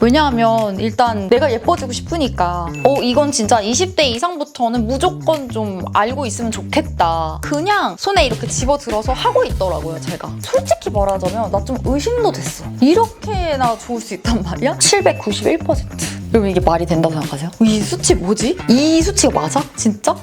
왜냐하면 일단 내가 예뻐지고 싶으니까 이건 진짜 20대 이상부터는 무조건 좀 알고 있으면 좋겠다. 그냥 손에 이렇게 집어들어서 하고 있더라고요, 제가. 솔직히 말하자면 나 좀 의심도 됐어. 이렇게나 좋을 수 있단 말이야? 791%. 여러분 이게 말이 된다고 생각하세요? 이 수치 뭐지? 이 수치가 맞아? 진짜?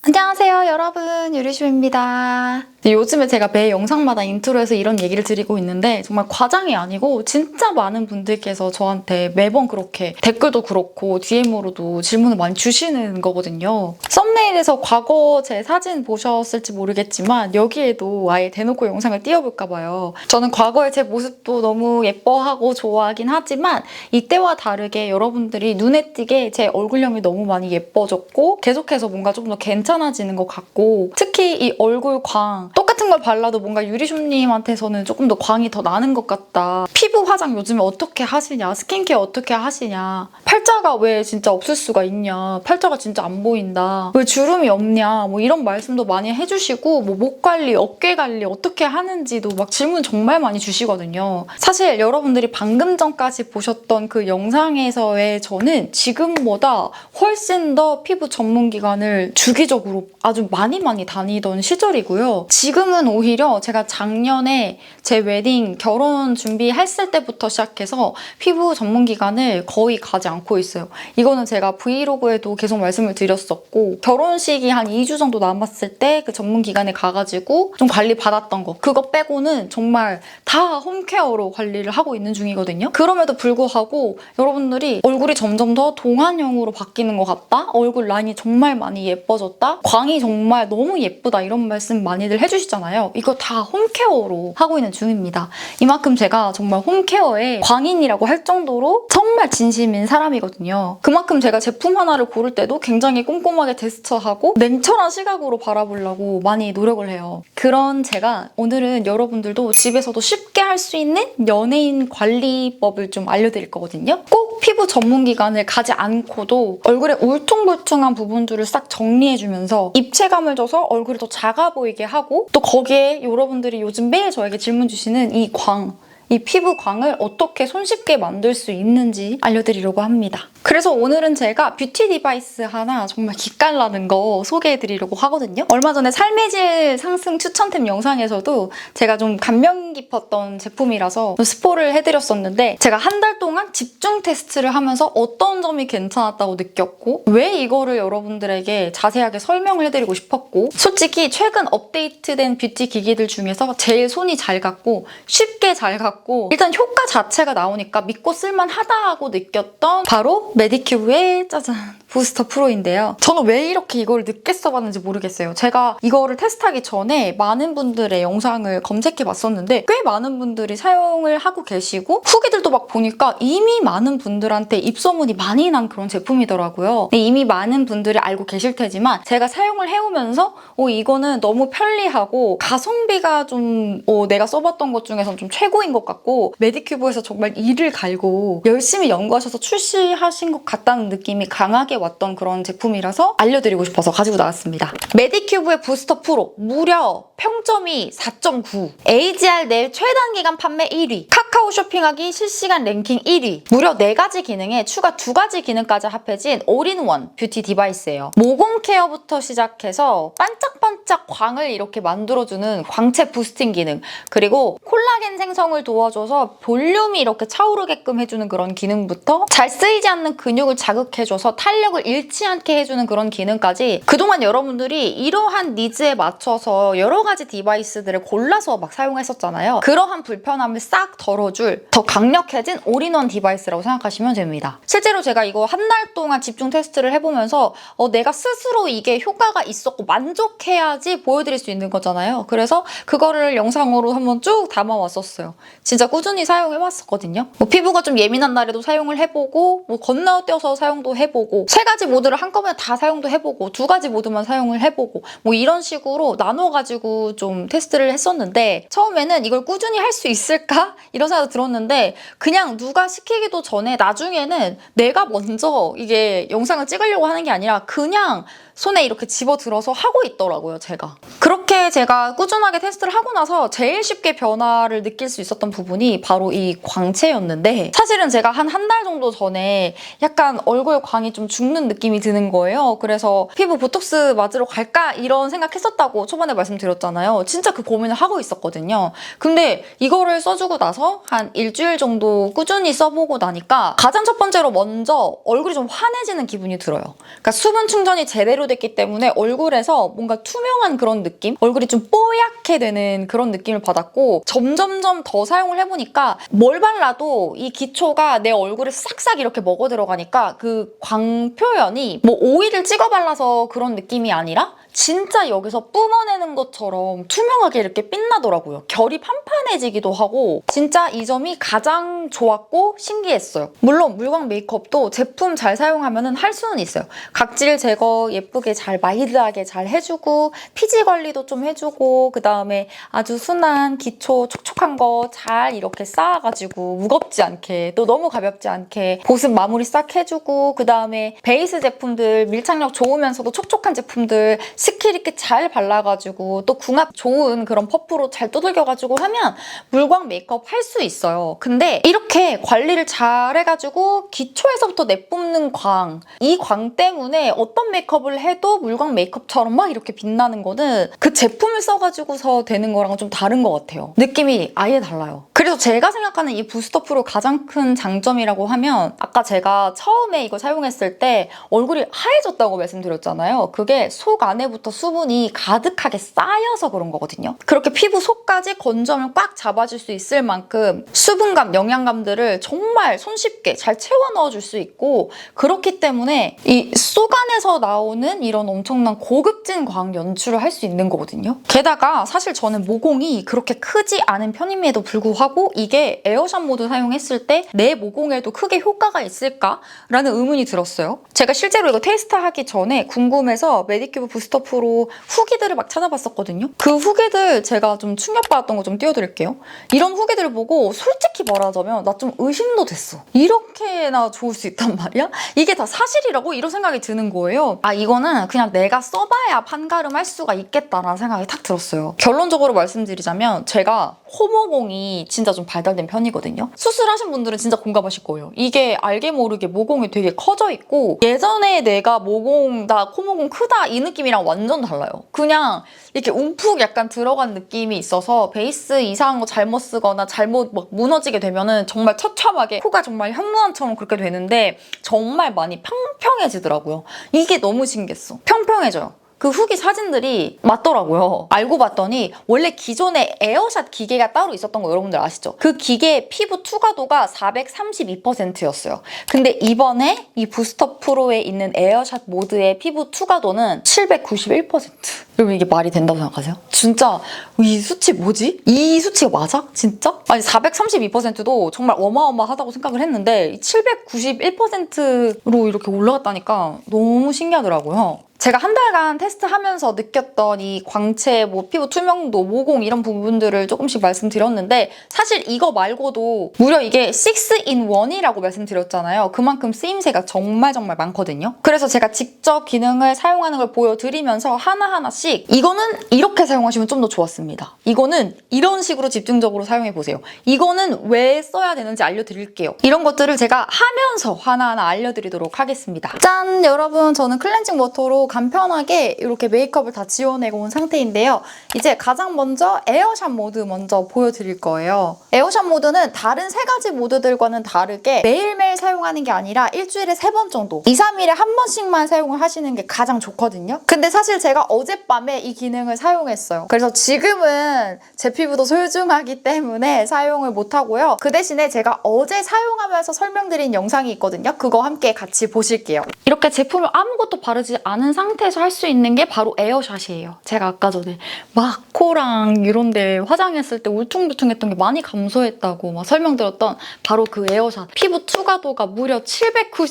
안녕하세요 여러분, 유리슈입니다. 요즘에 제가 매 영상마다 인트로에서 이런 얘기를 드리고 있는데 정말 과장이 아니고 진짜 많은 분들께서 저한테 매번 그렇게 댓글도 그렇고 DM으로도 질문을 많이 주시는 거거든요. 썸네일에서 과거 제 사진 보셨을지 모르겠지만 여기에도 아예 대놓고 영상을 띄워볼까 봐요. 저는 과거의 제 모습도 너무 예뻐하고 좋아하긴 하지만 이때와 다르게 여러분들이 눈에 띄게 제 얼굴형이 너무 많이 예뻐졌고 계속해서 뭔가 좀 더 괜찮아지는 것 같고, 특히 이 얼굴 광 똑같은 걸 발라도 뭔가 유리슌님한테서는 조금 더 광이 더 나는 것 같다. 피부 화장 요즘에 어떻게 하시냐, 스킨케어 어떻게 하시냐, 팔자가 왜 진짜 없을 수가 있냐, 팔자가 진짜 안 보인다, 왜 주름이 없냐, 뭐 이런 말씀도 많이 해주시고, 뭐 목 관리, 어깨 관리 어떻게 하는지도 막 질문 정말 많이 주시거든요. 사실 여러분들이 방금 전까지 보셨던 그 영상에서의 저는 지금보다 훨씬 더 피부 전문기관을 주기적으로 아주 많이 다니던 시절이고요. 지금은 오히려 제가 작년에 제 웨딩 결혼 준비했을 때부터 시작해서 피부 전문기관을 거의 가지 않고 있어요. 이거는 제가 브이로그에도 계속 말씀을 드렸었고, 결혼식이 한 2주 정도 남았을 때 그 전문기관에 가가지고 좀 관리 받았던 거, 그거 빼고는 정말 다 홈케어로 관리를 하고 있는 중이거든요. 그럼에도 불구하고 여러분들이 얼굴이 점점 더 동안형으로 바뀌는 것 같다? 얼굴 라인이 정말 많이 예뻐졌다? 광이 정말 너무 예쁘다, 이런 말씀 많이들 해주시잖아요. 이거 다 홈케어로 하고 있는 중입니다. 이만큼 제가 정말 홈케어의 광인이라고 할 정도로 정말 진심인 사람이거든요. 그만큼 제가 제품 하나를 고를 때도 굉장히 꼼꼼하게 테스트하고 냉철한 시각으로 바라보려고 많이 노력을 해요. 그런 제가 오늘은 여러분들도 집에서도 쉽게 할 수 있는 연예인 관리법을 좀 알려드릴 거거든요. 꼭 피부 전문기관을 가지 않고도 얼굴에 울퉁불퉁한 부분들을 싹 정리해주면서 입체감을 줘서 얼굴이 더 작아 보이게 하고, 또 거기에 여러분들이 요즘 매일 저에게 질문 주시는 이 광, 이 피부 광을 어떻게 손쉽게 만들 수 있는지 알려드리려고 합니다. 그래서 오늘은 제가 뷰티 디바이스 하나 정말 기깔나는 거 소개해드리려고 하거든요. 얼마 전에 삶의 질 상승 추천템 영상에서도 제가 좀 감명 깊었던 제품이라서 스포를 해드렸었는데, 제가 한 달 동안 집중 테스트를 하면서 어떤 점이 괜찮았다고 느꼈고, 왜 이거를 여러분들에게 자세하게 설명을 해드리고 싶었고, 솔직히 최근 업데이트된 뷰티 기기들 중에서 제일 손이 잘 갔고 쉽게 잘 갔고 일단 효과 자체가 나오니까 믿고 쓸만하다고 느꼈던 바로 메디큐브의 짜잔 부스터 프로인데요. 저는 왜 이렇게 이걸 늦게 써봤는지 모르겠어요. 제가 이거를 테스트하기 전에 많은 분들의 영상을 검색해봤었는데 꽤 많은 분들이 사용을 하고 계시고, 후기들도 막 보니까 이미 많은 분들한테 입소문이 많이 난 그런 제품이더라고요. 이미 많은 분들이 알고 계실 테지만 제가 사용을 해오면서 이거는 너무 편리하고 가성비가 좀 내가 써봤던 것 중에서 좀 최고인 것 같고, 메디큐브에서 정말 이를 갈고 열심히 연구하셔서 출시하신 것 같다는 느낌이 강하게 왔던 그런 제품이라서 알려드리고 싶어서 가지고 나왔습니다. 메디큐브의 부스터 프로 무려 평점이 4.9, AGR 내 최단기간 판매 1위, 카카오 쇼핑하기 실시간 랭킹 1위, 무려 4가지 기능에 추가 2가지 기능까지 합해진 올인원 뷰티 디바이스예요. 모공 케어부터 시작해서 반짝반짝 광을 이렇게 만들어주는 광채 부스팅 기능, 그리고 콜라겐 생성을 도와줘서 볼륨이 이렇게 차오르게끔 해주는 그런 기능부터 잘 쓰이지 않는 근육을 자극해줘서 탄력을 잃지 않게 해주는 그런 기능까지, 그동안 여러분들이 이러한 니즈에 맞춰서 여러 가지 디바이스들을 골라서 막 사용했었잖아요. 그러한 불편함을 싹 덜어줄 더 강력해진 올인원 디바이스라고 생각하시면 됩니다. 실제로 제가 이거 한 달 동안 집중 테스트를 해보면서 내가 스스로 이게 효과가 있었고 만족해야지 보여드릴 수 있는 거잖아요. 그래서 그거를 영상으로 한번 쭉 담아왔었어요. 진짜 꾸준히 사용해왔었거든요. 피부가 좀 예민한 날에도 사용을 해보고, 건너뛰어서 사용도 해보고, 3가지 모드를 한꺼번에 다 사용도 해보고, 2가지 모드만 사용을 해보고, 이런 식으로 나눠가지고 좀 테스트를 했었는데, 처음에는 이걸 꾸준히 할 수 있을까? 이런 생각도 들었는데, 그냥 누가 시키기도 전에 나중에는 내가 먼저 이게 영상을 찍으려고 하는 게 아니라 그냥 손에 이렇게 집어들어서 하고 있더라고요, 제가. 그렇게 제가 꾸준하게 테스트를 하고 나서 제일 쉽게 변화를 느낄 수 있었던 부분이 바로 이 광채였는데 사실은 제가 한 달 정도 전에 약간 얼굴 광이 좀 죽는 느낌이 드는 거예요. 그래서 피부 보톡스 맞으러 갈까? 이런 생각했었다고 초반에 말씀드렸잖아요. 진짜 그 고민을 하고 있었거든요. 근데 이거를 써주고 나서 한 일주일 정도 꾸준히 써보고 나니까 가장 첫 번째로 먼저 얼굴이 좀 환해지는 기분이 들어요. 그러니까 수분 충전이 제대로 됐기 때문에 얼굴에서 뭔가 투명한 그런 느낌? 얼굴이 좀 뽀얗게 되는 그런 느낌을 받았고 점점점 더 사용을 해보니까 뭘 발라도 이 기초가 내 얼굴에 싹싹 이렇게 먹어 들어가니까 그 광 표현이 뭐 오일을 찍어 발라서 그런 느낌이 아니라 진짜 여기서 뿜어내는 것처럼 투명하게 이렇게 빛나더라고요. 결이 판판해지기도 하고 진짜 이 점이 가장 좋았고 신기했어요. 물론 물광 메이크업도 제품 잘 사용하면 할 수는 있어요. 각질 제거 예쁘게 잘 마이드하게 잘 해주고 피지 관리도 좀 해주고 그다음에 아주 순한 기초 촉촉한 거 잘 이렇게 쌓아가지고 무겁지 않게 또 너무 가볍지 않게 보습 마무리 싹 해주고 그다음에 베이스 제품들 밀착력 좋으면서도 촉촉한 제품들 스킬 있게 잘 발라가지고 또 궁합 좋은 그런 퍼프로 잘 두들겨가지고 하면 물광 메이크업 할 수 있어요. 근데 이렇게 관리를 잘 해가지고 기초에서부터 내뿜는 광, 이 광 때문에 어떤 메이크업을 해도 물광 메이크업처럼 막 이렇게 빛나는 거는 그 제품을 써가지고서 되는 거랑은 좀 다른 것 같아요. 느낌이 아예 달라요. 그래서 제가 생각하는 이 부스터 프로 가장 큰 장점이라고 하면 아까 제가 처음에 이거 사용했을 때 얼굴이 하얘졌다고 말씀드렸잖아요. 그게 속 안에부터 수분이 가득하게 쌓여서 그런 거거든요. 그렇게 피부 속까지 건조함을 꽉 잡아줄 수 있을 만큼 수분감, 영양감들을 정말 손쉽게 잘 채워 넣어줄 수 있고 그렇기 때문에 이 속 안에서 나오는 이런 엄청난 고급진 광 연출을 할 수 있는 거거든요. 게다가 사실 저는 모공이 그렇게 크지 않은 편임에도 불구하고 이게 에어샷 모드 사용했을 때 내 모공에도 크게 효과가 있을까라는 의문이 들었어요. 제가 실제로 이거 테스트하기 전에 궁금해서 메디큐브 부스터 프로 후기들을 막 찾아봤었거든요. 그 후기들 제가 좀 충격받았던 거 좀 띄워드릴게요. 이런 후기들을 보고 솔직히 말하자면 나 좀 의심도 됐어. 이렇게나 좋을 수 있단 말이야? 이게 다 사실이라고? 이런 생각이 드는 거예요. 아 이거는 그냥 내가 써봐야 판가름할 수가 있겠다라는 생각이 탁 들었어요. 결론적으로 말씀드리자면 제가 코모공이 진짜 좀 발달된 편이거든요. 수술하신 분들은 진짜 공감하실 거예요. 이게 알게 모르게 모공이 되게 커져 있고 예전에 내가 모공, 나 코모공 크다 이 느낌이랑 완전 달라요. 그냥 이렇게 움푹 약간 들어간 느낌이 있어서 베이스 이상한 거 잘못 쓰거나 잘못 막 무너지게 되면은 정말 처참하게 코가 정말 현무암처럼 그렇게 되는데 정말 많이 평평해지더라고요. 이게 너무 신기했어. 평평해져요. 그 후기 사진들이 맞더라고요. 알고 봤더니 원래 기존에 에어샷 기계가 따로 있었던 거 여러분들 아시죠? 그 기계의 피부 투과도가 432%였어요. 근데 이번에 이 부스터 프로에 있는 에어샷 모드의 피부 투과도는 791%. 여러분 이게 말이 된다고 생각하세요? 진짜 이 수치 뭐지? 이 수치가 맞아? 진짜? 아니 432%도 정말 어마어마하다고 생각을 했는데 791%로 이렇게 올라갔다니까 너무 신기하더라고요. 제가 한 달간 테스트하면서 느꼈던 이 광채, 뭐 피부 투명도, 모공 이런 부분들을 조금씩 말씀드렸는데 사실 이거 말고도 무려 이게 6in1이라고 말씀드렸잖아요. 그만큼 쓰임새가 정말 많거든요. 그래서 제가 직접 기능을 사용하는 걸 보여드리면서 하나하나씩 이거는 이렇게 사용하시면 좀 더 좋았습니다. 이거는 이런 식으로 집중적으로 사용해보세요. 이거는 왜 써야 되는지 알려드릴게요. 이런 것들을 제가 하면서 하나하나 알려드리도록 하겠습니다. 짠! 여러분 저는 클렌징 워터로 간편하게 이렇게 메이크업을 다 지워내고 온 상태인데요. 이제 가장 먼저 에어샷 모드 먼저 보여드릴 거예요. 에어샷 모드는 다른 세 가지 모드들과는 다르게 매일매일 사용하는 게 아니라 일주일에 3번 정도 2, 3일에 한 번씩만 사용을 하시는 게 가장 좋거든요. 근데 사실 제가 어젯밤에 이 기능을 사용했어요. 그래서 지금은 제 피부도 소중하기 때문에 사용을 못하고요. 그 대신에 제가 어제 사용하면서 설명드린 영상이 있거든요. 그거 함께 같이 보실게요. 이렇게 제품을 아무것도 바르지 않은 상태에서 할 수 있는 게 바로 에어샷이에요. 제가 아까 전에 막 코랑 이런 데 화장했을 때 울퉁불퉁했던 게 많이 감소했다고 막 설명드렸던 바로 그 에어샷. 피부 투과도가 무려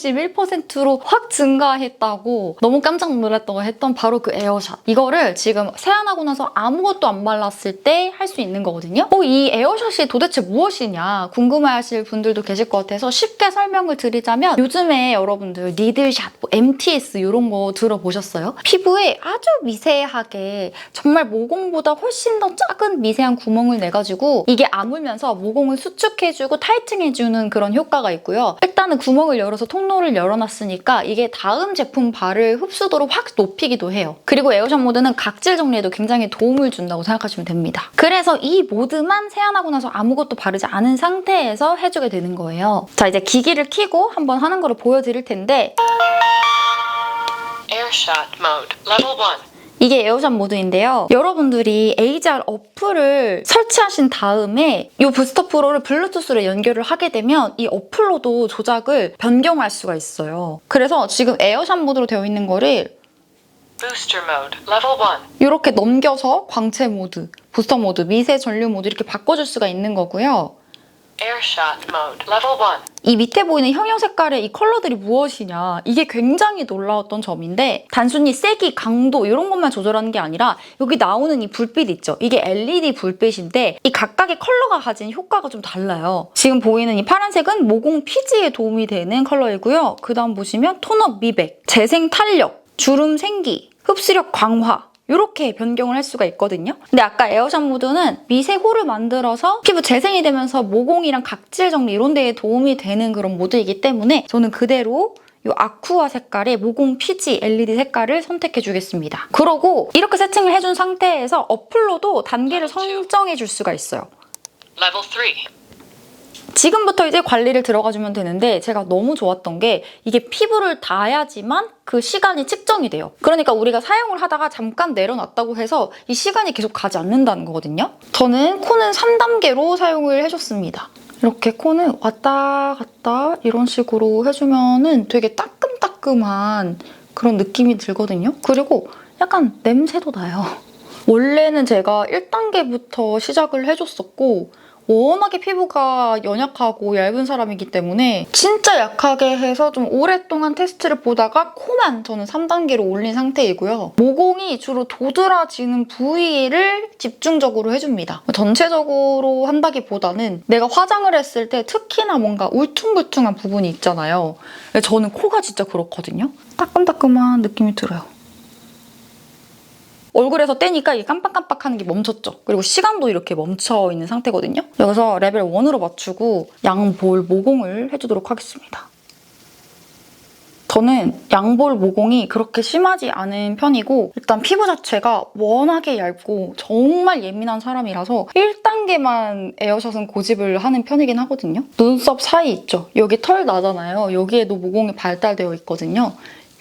791%로 확 증가했다고 너무 깜짝 놀랐다고 했던 바로 그 에어샷. 이거를 지금 세안하고 나서 아무것도 안 발랐을 때 할 수 있는 거거든요. 이 에어샷이 도대체 무엇이냐 궁금해하실 분들도 계실 것 같아서 쉽게 설명을 드리자면 요즘에 여러분들 니들샷, MTS 이런 거 들어보셨죠? 보셨어요? 피부에 아주 미세하게 정말 모공보다 훨씬 더 작은 미세한 구멍을 내가지고 이게 아물면서 모공을 수축해주고 타이팅해주는 그런 효과가 있고요. 일단은 구멍을 열어서 통로를 열어놨으니까 이게 다음 제품 바를 흡수도를 확 높이기도 해요. 그리고 에어샷 모드는 각질 정리에도 굉장히 도움을 준다고 생각하시면 됩니다. 그래서 이 모드만 세안하고 나서 아무것도 바르지 않은 상태에서 해주게 되는 거예요. 자, 이제 기기를 켜고 한번 하는 거를 보여드릴 텐데 Airshot mode, level 1. 이게 에어샷 모드인데요. 여러분들이 AGR 어플을 설치하신 다음에 이 부스터 프로를 블루투스로 연결을 하게 되면 이 어플로도 조작을 변경할 수가 있어요. 그래서 지금 에어샷 모드로 되어 있는 거를 Booster mode, level 1. 이렇게 넘겨서 광채 모드, 부스터 모드, 미세 전류 모드 이렇게 바꿔줄 수가 있는 거고요. Airshot mode, level 1. 이 밑에 보이는 형형 색깔의 이 컬러들이 무엇이냐, 이게 굉장히 놀라웠던 점인데 단순히 세기, 강도 이런 것만 조절하는 게 아니라 여기 나오는 이 불빛 있죠? 이게 LED 불빛인데 이 각각의 컬러가 가진 효과가 좀 달라요. 지금 보이는 이 파란색은 모공 피지에 도움이 되는 컬러이고요. 그 다음 보시면 톤업 미백, 재생 탄력, 주름 생기, 흡수력 강화 이렇게 변경을 할 수가 있거든요. 근데 아까 에어샷 모드는 미세 홀을 만들어서 피부 재생이 되면서 모공이랑 각질 정리 이런 데에 도움이 되는 그런 모드이기 때문에 저는 그대로 이 아쿠아 색깔의 모공 피지 LED 색깔을 선택해주겠습니다. 그러고 이렇게 세팅을 해준 상태에서 어플로도 단계를 설정해줄 수가 있어요. Level 3. 지금부터 이제 관리를 들어가주면 되는데 제가 너무 좋았던 게 이게 피부를 닿아야지만 그 시간이 측정이 돼요. 그러니까 우리가 사용을 하다가 잠깐 내려놨다고 해서 이 시간이 계속 가지 않는다는 거거든요. 저는 코는 3단계로 사용을 해줬습니다. 이렇게 코는 왔다 갔다 이런 식으로 해주면은 되게 따끔따끔한 그런 느낌이 들거든요. 그리고 약간 냄새도 나요. 원래는 제가 1단계부터 시작을 해줬었고 워낙에 피부가 연약하고 얇은 사람이기 때문에 진짜 약하게 해서 좀 오랫동안 테스트를 보다가 코만 저는 3단계로 올린 상태이고요. 모공이 주로 도드라지는 부위를 집중적으로 해줍니다. 전체적으로 한다기보다는 내가 화장을 했을 때 특히나 뭔가 울퉁불퉁한 부분이 있잖아요. 저는 코가 진짜 그렇거든요. 따끔따끔한 느낌이 들어요. 얼굴에서 떼니까 이게 깜빡깜빡하는 게 멈췄죠. 그리고 시간도 이렇게 멈춰있는 상태거든요. 여기서 레벨 1으로 맞추고 양볼 모공을 해주도록 하겠습니다. 저는 양볼 모공이 그렇게 심하지 않은 편이고 일단 피부 자체가 워낙에 얇고 정말 예민한 사람이라서 1단계만 에어샷은 고집을 하는 편이긴 하거든요. 눈썹 사이 있죠? 여기 털 나잖아요. 여기에도 모공이 발달되어 있거든요.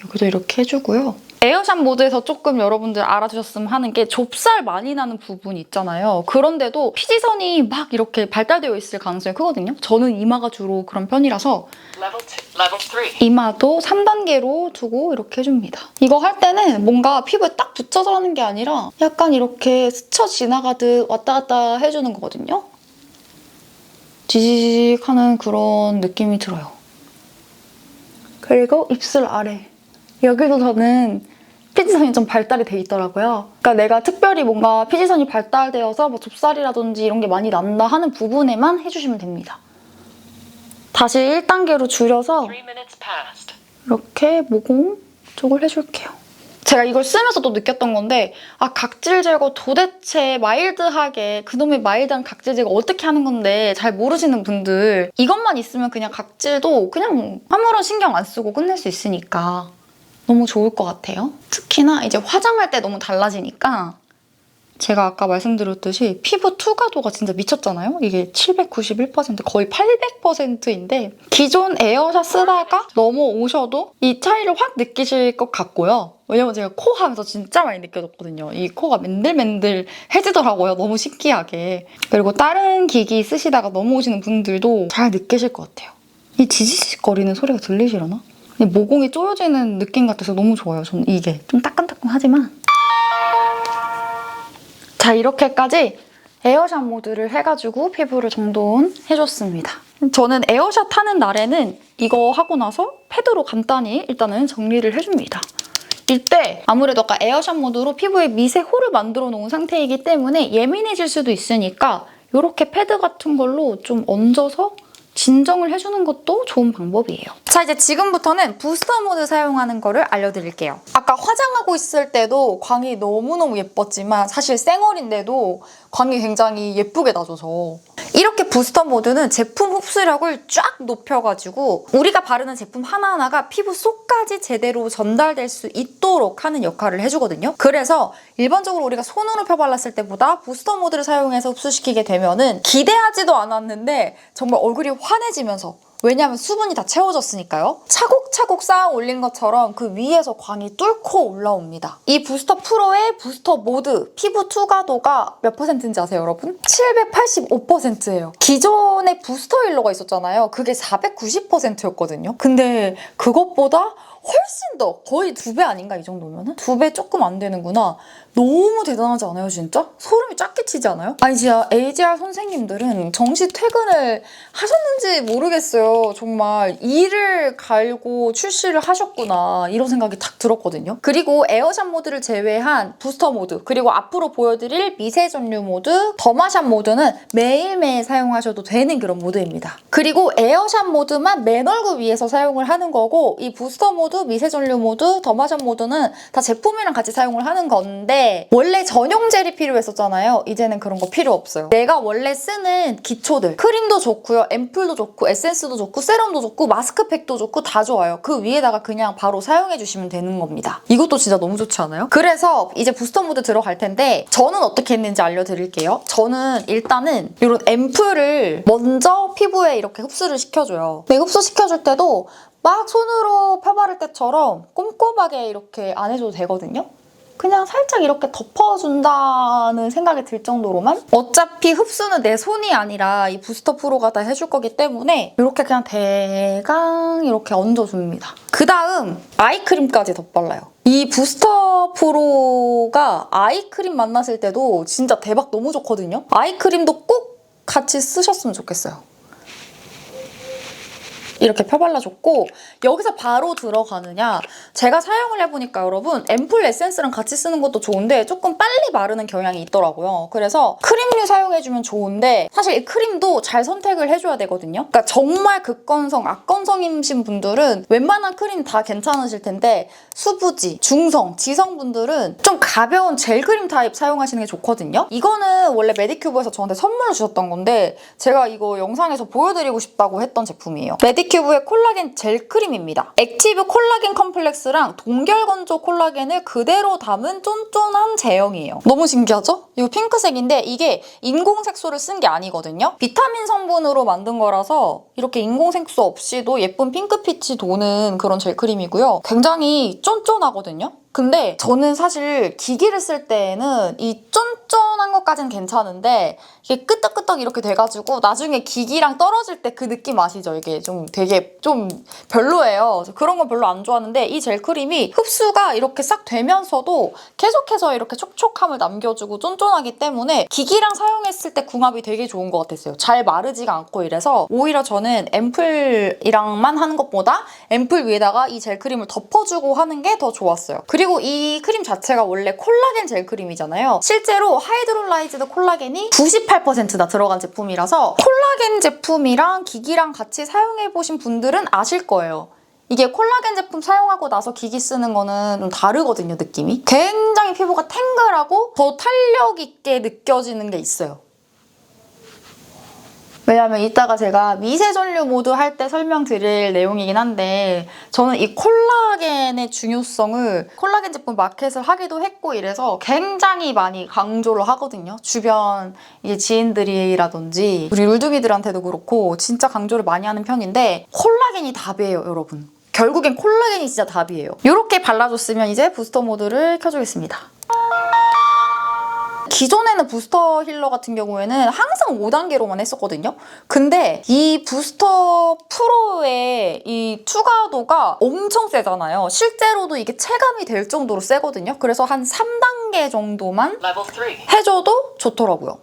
여기도 이렇게 해주고요. 에어샷 모드에서 조금 여러분들 알아두셨으면 하는 게 좁쌀 많이 나는 부분 있잖아요. 그런데도 피지선이 막 이렇게 발달되어 있을 가능성이 크거든요. 저는 이마가 주로 그런 편이라서 Level 2. Level 3. 이마도 3단계로 두고 이렇게 해줍니다. 이거 할 때는 뭔가 피부에 딱 붙여서 하는 게 아니라 약간 이렇게 스쳐 지나가듯 왔다 갔다 해주는 거거든요. 지지직 하는 그런 느낌이 들어요. 그리고 입술 아래. 여기도 저는 피지선이 좀 발달이 돼 있더라고요. 그러니까 내가 특별히 뭔가 피지선이 발달되어서 뭐 좁쌀이라든지 이런 게 많이 난다 하는 부분에만 해주시면 됩니다. 다시 1단계로 줄여서 3 minutes passed. 이렇게 모공 쪽을 해줄게요. 제가 이걸 쓰면서 또 느꼈던 건데 각질 제거 도대체 마일드하게 그놈의 마일드한 각질 제거 어떻게 하는 건데 잘 모르시는 분들 이것만 있으면 그냥 각질도 그냥 아무런 신경 안 쓰고 끝낼 수 있으니까 너무 좋을 것 같아요. 특히나 이제 화장할 때 너무 달라지니까 제가 아까 말씀드렸듯이 피부 투과도가 진짜 미쳤잖아요. 이게 791% 거의 800%인데 기존 에어샷 쓰다가 넘어오셔도 이 차이를 확 느끼실 것 같고요. 왜냐면 제가 코 하면서 진짜 많이 느껴졌거든요. 이 코가 맨들맨들해지더라고요. 너무 신기하게. 그리고 다른 기기 쓰시다가 넘어오시는 분들도 잘 느끼실 것 같아요. 이 지지직거리는 소리가 들리시려나? 모공이 조여지는 느낌 같아서 너무 좋아요. 저는 이게 좀 따끈따끈하지만 자, 이렇게까지 에어샷 모드를 해가지고 피부를 정돈해줬습니다. 저는 에어샷 하는 날에는 이거 하고 나서 패드로 간단히 일단은 정리를 해줍니다. 이때 아무래도 아까 에어샷 모드로 피부에 미세 홀을 만들어 놓은 상태이기 때문에 예민해질 수도 있으니까 이렇게 패드 같은 걸로 좀 얹어서 진정을 해주는 것도 좋은 방법이에요. 자, 이제 지금부터는 부스터 모드 사용하는 거를 알려드릴게요. 아까 화장하고 있을 때도 광이 너무너무 예뻤지만 사실 쌩얼인데도 광이 굉장히 예쁘게 나줘서 이렇게 부스터 모드는 제품 흡수력을 쫙 높여가지고 우리가 바르는 제품 하나하나가 피부 속까지 제대로 전달될 수 있도록 하는 역할을 해주거든요. 그래서 일반적으로 우리가 손으로 펴발랐을 때보다 부스터 모드를 사용해서 흡수시키게 되면은 기대하지도 않았는데 정말 얼굴이 환해지면서, 왜냐하면 수분이 다 채워졌으니까요. 차곡차곡 쌓아 올린 것처럼 그 위에서 광이 뚫고 올라옵니다. 이 부스터 프로의 부스터 모드 피부 투과도가 몇 퍼센트인지 아세요, 여러분? 785%예요. 기존에 부스터 힐러가 있었잖아요. 그게 490%였거든요. 근데 그것보다 훨씬 더, 거의 2배 아닌가 이 정도면은? 2배 조금 안 되는구나. 너무 대단하지 않아요, 진짜? 소름이 쫙 끼치지 않아요? 아니, 진짜 AJR 선생님들은 정시 퇴근을 하셨는지 모르겠어요. 정말 일을 갈고 출시를 하셨구나, 이런 생각이 딱 들었거든요. 그리고 에어샷 모드를 제외한 부스터 모드, 그리고 앞으로 보여드릴 미세 전류 모드, 더마샷 모드는 매일매일 사용하셔도 되는 그런 모드입니다. 그리고 에어샷 모드만 맨 얼굴 위에서 사용을 하는 거고, 이 부스터 모드, 미세 전류 모드, 더마샷 모드는 다 제품이랑 같이 사용을 하는 건데, 원래 전용 젤이 필요했었잖아요. 이제는 그런 거 필요 없어요. 내가 원래 쓰는 기초들, 크림도 좋고요, 앰플도 좋고, 에센스도 좋고, 세럼도 좋고, 마스크팩도 좋고, 다 좋아요. 그 위에다가 그냥 바로 사용해주시면 되는 겁니다. 이것도 진짜 너무 좋지 않아요? 그래서 이제 부스터 모드 들어갈 텐데 저는 어떻게 했는지 알려드릴게요. 저는 일단은 이런 앰플을 먼저 피부에 이렇게 흡수를 시켜줘요. 네, 흡수시켜줄 때도 막 손으로 펴바를 때처럼 꼼꼼하게 이렇게 안 해줘도 되거든요. 그냥 살짝 이렇게 덮어준다는 생각이 들 정도로만. 어차피 흡수는 내 손이 아니라 이 부스터 프로가 다 해줄 거기 때문에 이렇게 그냥 대강 이렇게 얹어줍니다. 그 다음 아이크림까지 덧발라요. 이 부스터 프로가 아이크림 만났을 때도 진짜 대박 너무 좋거든요. 아이크림도 꼭 같이 쓰셨으면 좋겠어요. 이렇게 펴발라줬고, 여기서 바로 들어가느냐, 제가 사용을 해보니까 여러분 앰플 에센스랑 같이 쓰는 것도 좋은데 조금 빨리 마르는 경향이 있더라고요. 그래서 크림류 사용해주면 좋은데 사실 이 크림도 잘 선택을 해줘야 되거든요. 그러니까 정말 극건성, 악건성이신 분들은 웬만한 크림 다 괜찮으실 텐데 수부지, 중성, 지성분들은 좀 가벼운 젤 크림 타입 사용하시는 게 좋거든요. 이거는 원래 메디큐브에서 저한테 선물로 주셨던 건데 제가 이거 영상에서 보여드리고 싶다고 했던 제품이에요. 메디큐브의 콜라겐 젤 크림입니다. 액티브 콜라겐 컴플렉스랑 동결건조 콜라겐을 그대로 담은 쫀쫀한 제형이에요. 너무 신기하죠? 이거 핑크색인데 이게 인공색소를 쓴 게 아니거든요. 비타민 성분으로 만든 거라서 이렇게 인공색소 없이도 예쁜 핑크빛이 도는 그런 젤 크림이고요. 굉장히 쫀쫀하거든요. 근데 저는 사실 기기를 쓸 때에는 이 쫀쫀한 것까지는 괜찮은데 이게 끄떡끄떡 이렇게 돼가지고 나중에 기기랑 떨어질 때 그 느낌 아시죠? 이게 좀 되게 좀 별로예요. 그런 건 별로 안 좋아하는데 이 젤 크림이 흡수가 이렇게 싹 되면서도 계속해서 이렇게 촉촉함을 남겨주고 쫀쫀하기 때문에 기기랑 사용했을 때 궁합이 되게 좋은 것 같았어요. 잘 마르지가 않고 이래서 오히려 저는 앰플이랑만 하는 것보다 앰플 위에다가 이 젤 크림을 덮어주고 하는 게 더 좋았어요. 그리고 이 크림 자체가 원래 콜라겐 젤 크림이잖아요. 실제로 하이드롤라이즈드 콜라겐이 98%나 들어간 제품이라서 콜라겐 제품이랑 기기랑 같이 사용해보신 분들은 아실 거예요. 이게 콜라겐 제품 사용하고 나서 기기 쓰는 거는 좀 다르거든요, 느낌이. 굉장히 피부가 탱글하고 더 탄력 있게 느껴지는 게 있어요. 왜냐면 이따가 제가 미세 전류 모드 할 때 설명드릴 내용이긴 한데 저는 이 콜라겐의 중요성을 콜라겐 제품 마켓을 하기도 했고 이래서 굉장히 많이 강조를 하거든요. 주변 이제 지인들이라든지 우리 룰둥이들한테도 그렇고 진짜 강조를 많이 하는 편인데 콜라겐이 답이에요, 여러분. 결국엔 콜라겐이 진짜 답이에요. 이렇게 발라줬으면 이제 부스터 모드를 켜주겠습니다. 기존에는 부스터 힐러 같은 경우에는 항상 5단계로만 했었거든요. 근데 이 부스터 프로의 이 투과도가 엄청 세잖아요. 실제로도 이게 체감이 될 정도로 세거든요. 그래서 한 3단계 정도만 Level 3. 해줘도 좋더라고요.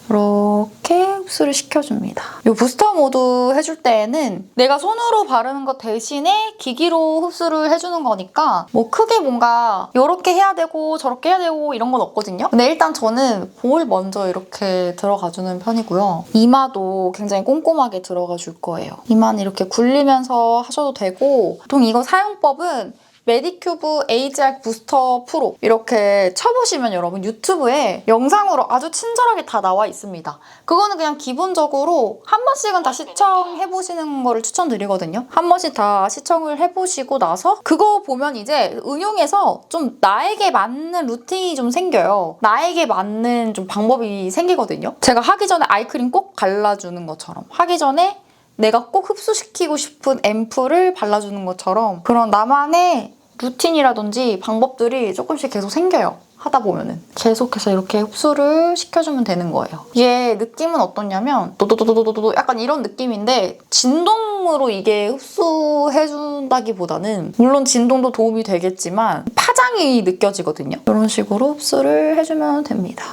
이렇게 흡수를 시켜줍니다. 이 부스터 모드 해줄 때에는 내가 손으로 바르는 것 대신에 기기로 흡수를 해주는 거니까 뭐 크게 뭔가 이렇게 해야 되고 저렇게 해야 되고 이런 건 없거든요. 근데 일단 저는 볼 먼저 이렇게 들어가주는 편이고요. 이마도 굉장히 꼼꼼하게 들어가 줄 거예요. 이마는 이렇게 굴리면서 하셔도 되고 보통 이거 사용법은 메디큐브 AGR 부스터 프로 이렇게 쳐보시면 여러분 유튜브에 영상으로 아주 친절하게 다 나와 있습니다. 그거는 그냥 기본적으로 한 번씩은 다 시청해보시는 거를 추천드리거든요. 한 번씩 다 시청을 해보시고 나서 그거 보면 이제 응용해서 좀 나에게 맞는 루틴이 좀 생겨요. 나에게 맞는 좀 방법이 생기거든요. 제가 하기 전에 아이크림 꼭 발라주는 것처럼 하기 전에 내가 꼭 흡수시키고 싶은 앰플을 발라주는 것처럼 그런 나만의 루틴이라든지 방법들이 조금씩 계속 생겨요. 하다 보면은 계속해서 이렇게 흡수를 시켜주면 되는 거예요. 이게 느낌은 어떠냐면 도도도도도도 약간 이런 느낌인데 진동으로 이게 흡수해준다기보다는 물론 진동도 도움이 되겠지만 파장이 느껴지거든요. 이런 식으로 흡수를 해주면 됩니다.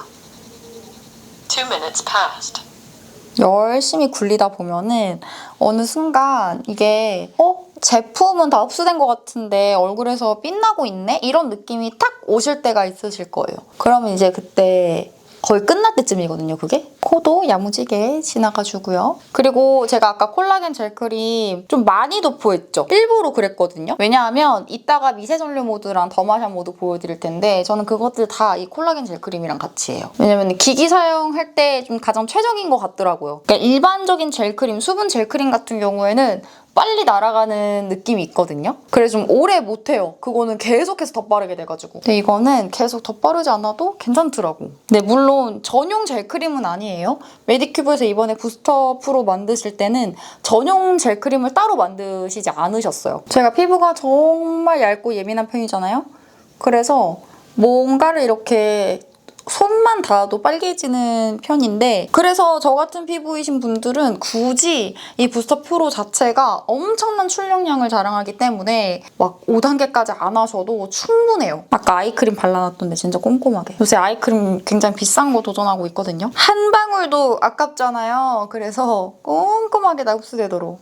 2 minutes passed. 열심히 굴리다 보면은 어느 순간 이게 제품은 다 흡수된 것 같은데 얼굴에서 빛나고 있네? 이런 느낌이 탁 오실 때가 있으실 거예요. 그러면 이제 그때 거의 끝날 때쯤이거든요, 그게. 코도 야무지게 지나가주고요. 그리고 제가 아까 콜라겐 젤크림 좀 많이 도포했죠? 일부러 그랬거든요. 왜냐하면 이따가 미세 전류 모드랑 더마샵 모드 보여드릴 텐데 저는 그것들 다 이 콜라겐 젤크림이랑 같이 해요. 왜냐면 기기 사용할 때 좀 가장 최적인 것 같더라고요. 그러니까 일반적인 젤크림, 수분 젤크림 같은 경우에는 빨리 날아가는 느낌이 있거든요. 그래서 좀 오래 못해요. 그거는 계속해서 덧바르게 돼가지고. 근데 이거는 계속 덧바르지 않아도 괜찮더라고. 네, 물론 전용 젤크림은 아니에요. 메디큐브에서 이번에 부스터 프로 만드실 때는 전용 젤크림을 따로 만드시지 않으셨어요. 제가 피부가 정말 얇고 예민한 편이잖아요. 그래서 뭔가를 이렇게 손만 닿아도 빨개지는 편인데 그래서 저 같은 피부이신 분들은 굳이 이 부스터 프로 자체가 엄청난 출력량을 자랑하기 때문에 막 5단계까지 안 하셔도 충분해요. 아까 아이크림 발라놨던데 진짜 꼼꼼하게. 요새 아이크림 굉장히 비싼 거 도전하고 있거든요. 한 방울도 아깝잖아요. 그래서 꼼꼼하게 다 흡수되도록.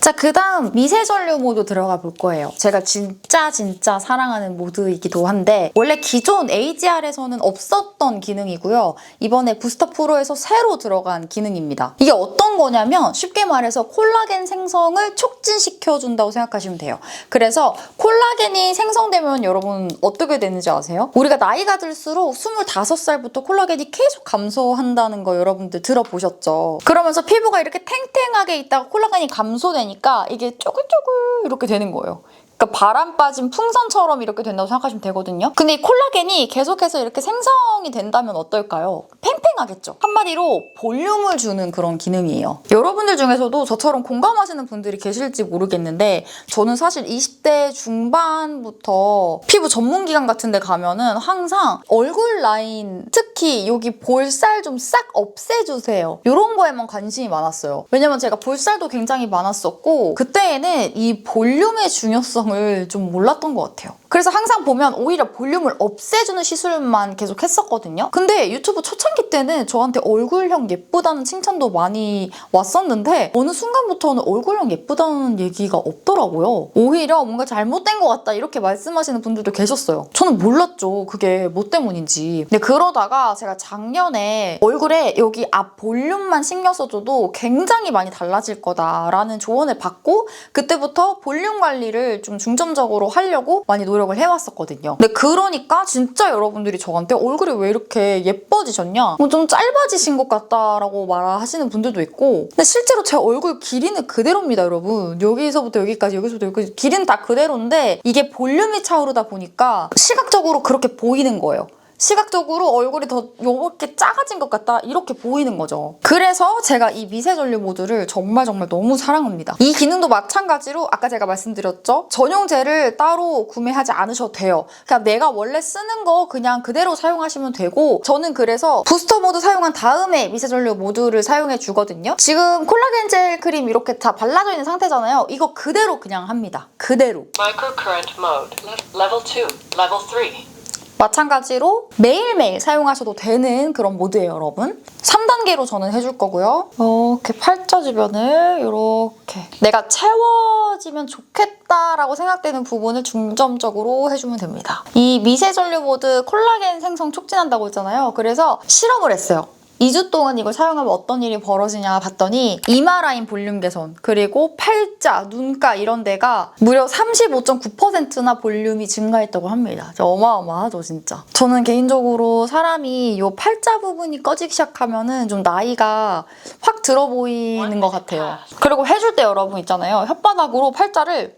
자, 그 다음 미세전류 모드 들어가 볼 거예요. 제가 진짜 사랑하는 모드이기도 한데 원래 기존 AGR에서는 없었던 기능이고요. 이번에 부스터 프로에서 새로 들어간 기능입니다. 이게 어떤 거냐면 쉽게 말해서 콜라겐 생성을 촉진시켜준다고 생각하시면 돼요. 그래서 콜라겐이 생성되면 여러분 어떻게 되는지 아세요? 우리가 나이가 들수록 25살부터 콜라겐이 계속 감소한다는 거 여러분들 들어보셨죠? 그러면서 피부가 이렇게 탱탱하게 있다가 콜라겐이 감소되니까 이게 쪼글쪼글 이렇게 되는 거예요. 그러니까 바람 빠진 풍선처럼 이렇게 된다고 생각하시면 되거든요. 근데 이 콜라겐이 계속해서 이렇게 생성이 된다면 어떨까요? 팽팽하겠죠. 한마디로 볼륨을 주는 그런 기능이에요. 여러분들 중에서도 저처럼 공감하시는 분들이 계실지 모르겠는데 저는 사실 20대 중반부터 피부 전문기관 같은 데 가면은 항상 얼굴 라인, 특히 여기 볼살 좀 싹 없애주세요. 이런 거에만 관심이 많았어요. 왜냐면 제가 볼살도 굉장히 많았었고 그때에는 이 볼륨의 중요성을 좀 몰랐던 것 같아요. 그래서 항상 보면 오히려 볼륨을 없애주는 시술만 계속 했었거든요. 근데 유튜브 초창기 때는 저한테 얼굴형 예쁘다는 칭찬도 많이 왔었는데 어느 순간부터는 얼굴형 예쁘다는 얘기가 없더라고요. 오히려 뭔가 잘못된 것 같다 이렇게 말씀하시는 분들도 계셨어요. 저는 몰랐죠. 그게 뭐 때문인지. 근데 그러다가 제가 작년에 얼굴에 여기 앞 볼륨만 신경 써줘도 굉장히 많이 달라질 거다라는 조언을 받고 그때부터 볼륨 관리를 좀 중점적으로 하려고 많이 노력을 해왔었거든요. 근데 그러니까 진짜 여러분들이 저한테 얼굴이 왜 이렇게 예뻐지셨냐? 좀 짧아지신 것 같다라고 말하시는 분들도 있고 근데 실제로 제 얼굴 길이는 그대로입니다, 여러분. 여기서부터 여기까지, 여기서부터 여기까지 길이는 다 그대로인데 이게 볼륨이 차오르다 보니까 시각적으로 그렇게 보이는 거예요. 시각적으로 얼굴이 더 이렇게 작아진 것 같다 이렇게 보이는 거죠. 그래서 제가 이 미세전류 모드를 정말 너무 사랑합니다. 이 기능도 마찬가지로 아까 제가 말씀드렸죠. 전용 젤을 따로 구매하지 않으셔도 돼요. 그냥 내가 원래 쓰는 거 그냥 그대로 사용하시면 되고 저는 그래서 부스터 모드 사용한 다음에 미세전류 모드를 사용해 주거든요. 지금 콜라겐 젤 크림 이렇게 다 발라져 있는 상태잖아요. 이거 그대로 그냥 합니다. 그대로. Microcurrent mode. Level 2. Level 3. 마찬가지로 매일매일 사용하셔도 되는 그런 모드예요, 여러분. 3단계로 저는 해줄 거고요. 이렇게 팔자 주변을 이렇게 내가 채워지면 좋겠다라고 생각되는 부분을 중점적으로 해주면 됩니다. 이 미세 전류 모드 콜라겐 생성 촉진한다고 했잖아요. 그래서 실험을 했어요. 2주 동안 이걸 사용하면 어떤 일이 벌어지냐 봤더니 이마 라인 볼륨 개선, 그리고 팔자, 눈가 이런 데가 무려 35.9%나 볼륨이 증가했다고 합니다. 진짜 어마어마하죠, 진짜. 저는 개인적으로 사람이 이 팔자 부분이 꺼지기 시작하면은 좀 나이가 확 들어 보이는 것 같아요. 그리고 해줄 때 여러분 있잖아요. 혓바닥으로 팔자를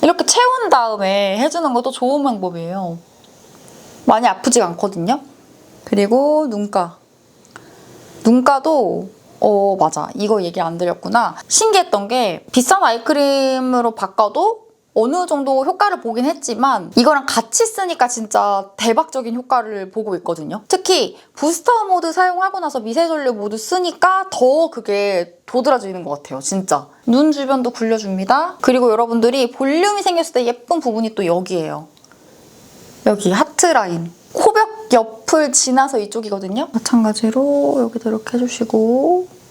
이렇게 채운 다음에 해주는 것도 좋은 방법이에요. 많이 아프지가 않거든요. 그리고 눈가도 맞아, 이거 얘기 안 드렸구나. 신기했던 게 비싼 아이크림으로 바꿔도 어느 정도 효과를 보긴 했지만 이거랑 같이 쓰니까 진짜 대박적인 효과를 보고 있거든요. 특히 부스터 모드 사용하고 나서 미세전류 모드 쓰니까 더 그게 도드라지는 것 같아요, 진짜. 눈 주변도 굴려줍니다. 그리고 여러분들이 볼륨이 생겼을 때 예쁜 부분이 또 여기예요. 여기 하트 라인. 코벽 옆을 지나서 이쪽이거든요. 마찬가지로 여기도 이렇게 해주시고,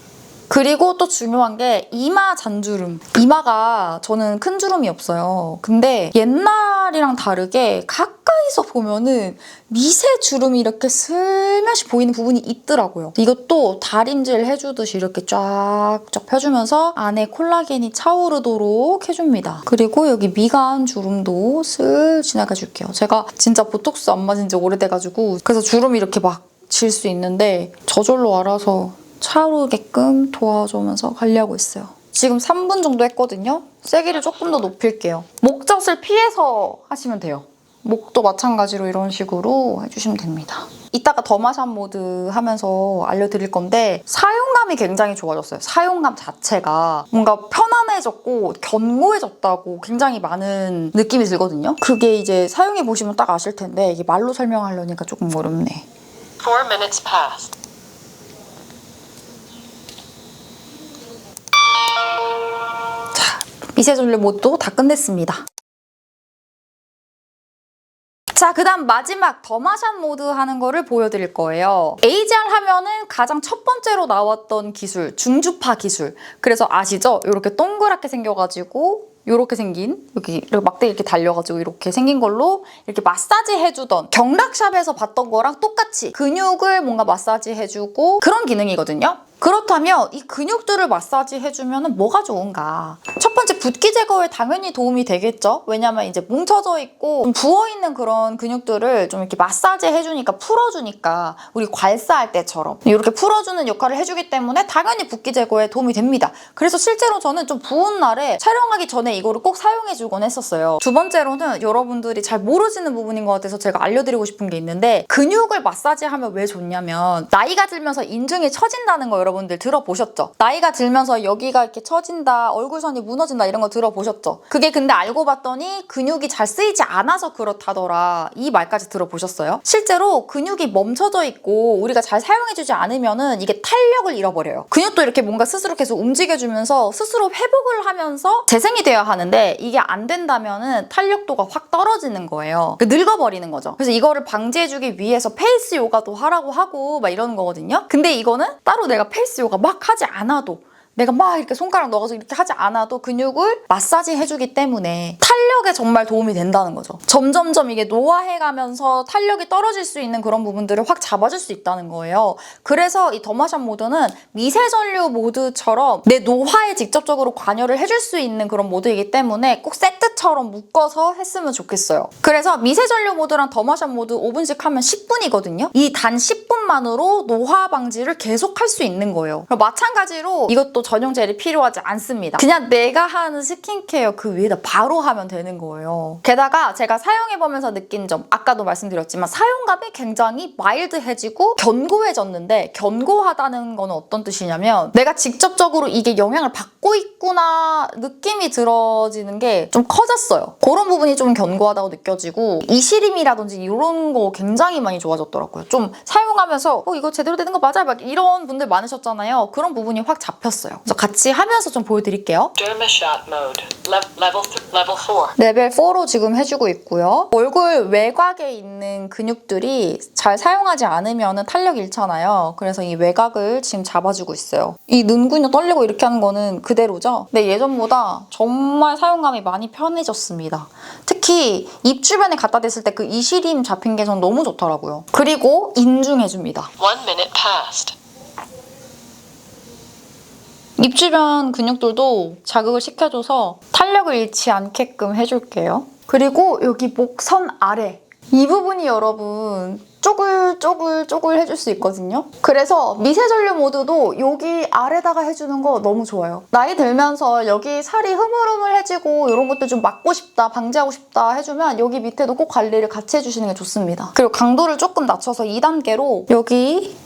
그리고 또 중요한 게 이마 잔주름. 이마가 저는 큰 주름이 없어요. 근데 옛날이랑 다르게 가까이서 보면은 미세 주름이 이렇게 슬며시 보이는 부분이 있더라고요. 이것도 다림질 해주듯이 이렇게 쫙쫙 펴주면서 안에 콜라겐이 차오르도록 해줍니다. 그리고 여기 미간 주름도 슬 지나가줄게요. 제가 진짜 보톡스 안 맞은 지 오래돼가지고 그래서 주름이 이렇게 막 질 수 있는데 저절로 알아서 차오르게끔 도와주면서 관리하고 있어요. 지금 3분 정도 했거든요. 세기를 조금 더 높일게요. 목젖을 피해서 하시면 돼요. 목도 마찬가지로 이런 식으로 해주시면 됩니다. 이따가 더마샵 모드 하면서 알려드릴 건데 사용감이 굉장히 좋아졌어요. 사용감 자체가 뭔가 편안해졌고 견고해졌다고 굉장히 많은 느낌이 들거든요. 그게 이제 사용해보시면 딱 아실 텐데 이게 말로 설명하려니까 조금 어렵네. 4 minutes passed. 미세전류 모드도 다 끝냈습니다. 자, 그 다음 마지막 더마샵 모드 하는 거를 보여드릴 거예요. AGR 하면은 가장 첫 번째로 나왔던 기술, 중주파 기술. 그래서 아시죠? 이렇게 동그랗게 생겨가지고 이렇게 생긴, 여기 이렇게 막대기 이렇게 달려가지고 이렇게 생긴 걸로 이렇게 마사지 해주던, 경락샵에서 봤던 거랑 똑같이 근육을 뭔가 마사지 해주고 그런 기능이거든요. 그렇다면 이 근육들을 마사지 해주면 뭐가 좋은가? 첫 번째, 붓기 제거에 당연히 도움이 되겠죠? 왜냐면 이제 뭉쳐져 있고 좀 부어있는 그런 근육들을 좀 이렇게 마사지 해주니까, 풀어주니까, 우리 괄사할 때처럼 이렇게 풀어주는 역할을 해주기 때문에 당연히 붓기 제거에 도움이 됩니다. 그래서 실제로 저는 좀 부은 날에 촬영하기 전에 이거를 꼭 사용해주곤 했었어요. 두 번째로는 여러분들이 잘 모르시는 부분인 것 같아서 제가 알려드리고 싶은 게 있는데, 근육을 마사지하면 왜 좋냐면 나이가 들면서 인중이 처진다는 거 여러분들 들어보셨죠? 나이가 들면서 여기가 이렇게 처진다, 얼굴선이 무너진다 이런 거 들어보셨죠? 그게 근데 알고 봤더니 근육이 잘 쓰이지 않아서 그렇다더라, 이 말까지 들어보셨어요? 실제로 근육이 멈춰져 있고 우리가 잘 사용해주지 않으면은 이게 탄력을 잃어버려요. 근육도 이렇게 뭔가 스스로 계속 움직여주면서 스스로 회복을 하면서 재생이 되어야 하는데 이게 안 된다면은 탄력도가 확 떨어지는 거예요. 늙어버리는 거죠. 그래서 이거를 방지해주기 위해서 페이스 요가도 하라고 하고 막 이러는 거거든요. 근데 이거는 따로 내가 페이스 요가 막 하지 않아도, 내가 막 이렇게 손가락 넣어서 이렇게 하지 않아도 근육을 마사지 해주기 때문에 탄력에 정말 도움이 된다는 거죠. 점점점 이게 노화해가면서 탄력이 떨어질 수 있는 그런 부분들을 확 잡아줄 수 있다는 거예요. 그래서 이 더마샵 모드는 미세전류 모드처럼 내 노화에 직접적으로 관여를 해줄 수 있는 그런 모드이기 때문에 꼭 세트처럼 묶어서 했으면 좋겠어요. 그래서 미세전류 모드랑 더마샵 모드 5분씩 하면 10분이거든요. 이 단 10분만으로 노화 방지를 계속 할 수 있는 거예요. 마찬가지로 이것도 전용 젤이 필요하지 않습니다. 그냥 내가 하는 스킨케어 그 위에다 바로 하면 되는 거예요. 게다가 제가 사용해보면서 느낀 점, 아까도 말씀드렸지만 사용감이 굉장히 마일드해지고 견고해졌는데, 견고하다는 건 어떤 뜻이냐면 내가 직접적으로 이게 영향을 받고 있구나 느낌이 들어지는 게 좀 커졌어요. 그런 부분이 좀 견고하다고 느껴지고, 이시림이라든지 이런 거 굉장히 많이 좋아졌더라고요. 좀 사용하면서 이거 제대로 되는 거 맞아? 막 이런 분들 많으셨잖아요. 그런 부분이 확 잡혔어요. 그래서 같이 하면서 좀 보여드릴게요. Derma shot mode. Level 4. 레벨 4로 지금 해주고 있고요. 얼굴 외곽에 있는 근육들이 잘 사용하지 않으면 탄력 잃잖아요. 그래서 이 외곽을 지금 잡아주고 있어요. 이 눈 근육 떨리고 이렇게 하는 거는 그대로죠? 근데 예전보다 정말 사용감이 많이 편해졌습니다. 특히 입 주변에 갖다 댔을 때 그 이시림 잡힌 게 전 너무 좋더라고요. 그리고 인중해줍니다. 1 minute passed. 입 주변 근육들도 자극을 시켜줘서 탄력을 잃지 않게끔 해줄게요. 그리고 여기 목선 아래 이 부분이 여러분 쪼글쪼글 해줄 수 있거든요. 그래서 미세전류 모드도 여기 아래다가 해주는 거 너무 좋아요. 나이 들면서 여기 살이 흐물흐물해지고 이런 것들 좀 막고 싶다, 방지하고 싶다 해주면 여기 밑에도 꼭 관리를 같이 해주시는 게 좋습니다. 그리고 강도를 조금 낮춰서 2단계로 여기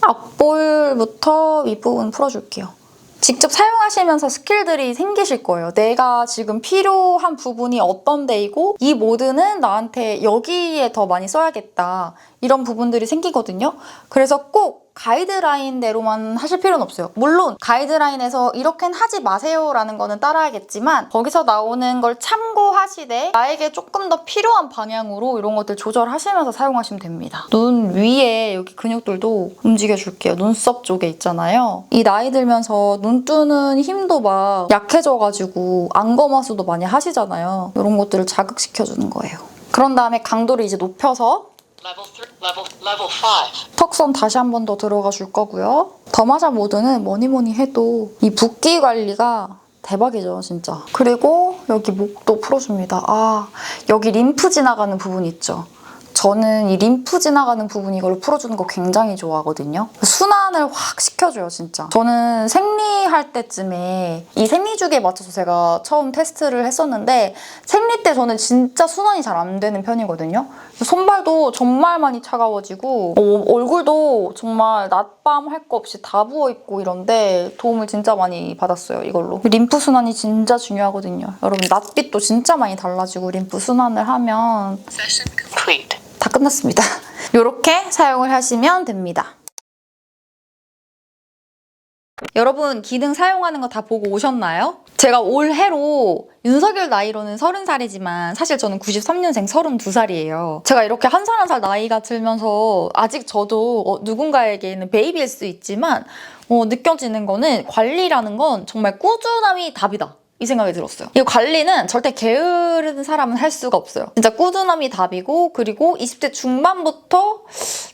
앞볼부터 윗부분 풀어줄게요. 직접 사용하시면서 스킬들이 생기실 거예요. 내가 지금 필요한 부분이 어떤 데이고 이 모드는 나한테 여기에 더 많이 써야겠다. 이런 부분들이 생기거든요. 그래서 꼭 가이드라인대로만 하실 필요는 없어요. 물론 가이드라인에서 이렇게는 하지 마세요라는 거는 따라야겠지만 거기서 나오는 걸 참고하시되 나에게 조금 더 필요한 방향으로 이런 것들 조절하시면서 사용하시면 됩니다. 눈 위에 여기 근육들도 움직여줄게요. 눈썹 쪽에 있잖아요. 이 나이 들면서 눈 뜨는 힘도 막 약해져가지고 안검하수도 많이 하시잖아요. 이런 것들을 자극시켜주는 거예요. 그런 다음에 강도를 이제 높여서 Level 5. 턱선 다시 한 번 더 들어가 줄 거고요. 더마자 모드는 뭐니 해도 이 붓기 관리가 대박이죠, 진짜. 그리고 여기 목도 풀어줍니다. 아, 여기 림프 지나가는 부분 있죠? 저는 이 림프 지나가는 부분 이걸로 풀어주는 거 굉장히 좋아하거든요. 순환을 확 시켜줘요, 진짜. 저는 생리할 때쯤에 이 생리주기에 맞춰서 제가 처음 테스트를 했었는데 생리 때 저는 진짜 순환이 잘 안 되는 편이거든요. 손발도 정말 많이 차가워지고 얼굴도 정말 낮밤 할 거 없이 다 부어있고 이런데 도움을 진짜 많이 받았어요, 이걸로. 림프 순환이 진짜 중요하거든요. 여러분, 낯빛도 진짜 많이 달라지고 림프 순환을 하면 Session complete. 다 끝났습니다. 이렇게 사용을 하시면 됩니다. 여러분, 기능 사용하는 거 다 보고 오셨나요? 제가 올해로 윤석열 나이로는 30살이지만 사실 저는 93년생 32살이에요. 제가 이렇게 한 살 한 살 나이가 들면서 아직 저도 누군가에게는 베이비일 수 있지만 느껴지는 거는 관리라는 건 정말 꾸준함이 답이다. 이 생각이 들었어요. 이 관리는 절대 게으른 사람은 할 수가 없어요. 진짜 꾸준함이 답이고 그리고 20대 중반부터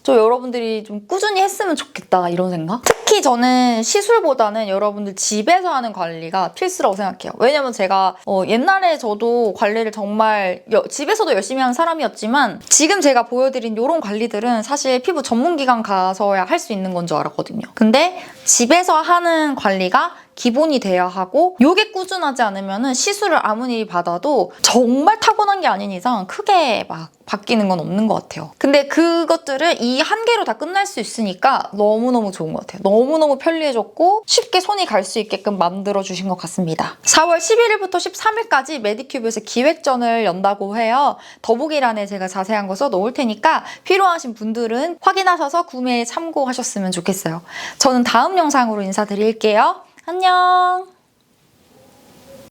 여러분들이 좀 꾸준히 했으면 좋겠다 이런 생각? 특히 저는 시술보다는 여러분들 집에서 하는 관리가 필수라고 생각해요. 왜냐면 제가 옛날에 저도 관리를 정말 집에서도 열심히 하는 사람이었지만 지금 제가 보여드린 이런 관리들은 사실 피부 전문기관 가서야 할 수 있는 건 줄 알았거든요. 근데 집에서 하는 관리가 기본이 돼야 하고 이게 꾸준하지 않으면 시술을 아무리 받아도 정말 타고난 게 아닌 이상 크게 막 바뀌는 건 없는 것 같아요. 근데 그것들을 이 한 개로 다 끝날 수 있으니까 너무너무 좋은 것 같아요. 너무너무 편리해졌고 쉽게 손이 갈 수 있게끔 만들어주신 것 같습니다. 4월 11일부터 13일까지 메디큐브에서 기획전을 연다고 해요. 더보기란에 제가 자세한 거 써놓을 테니까 필요하신 분들은 확인하셔서 구매에 참고하셨으면 좋겠어요. 저는 다음 영상으로 인사드릴게요. 안녕!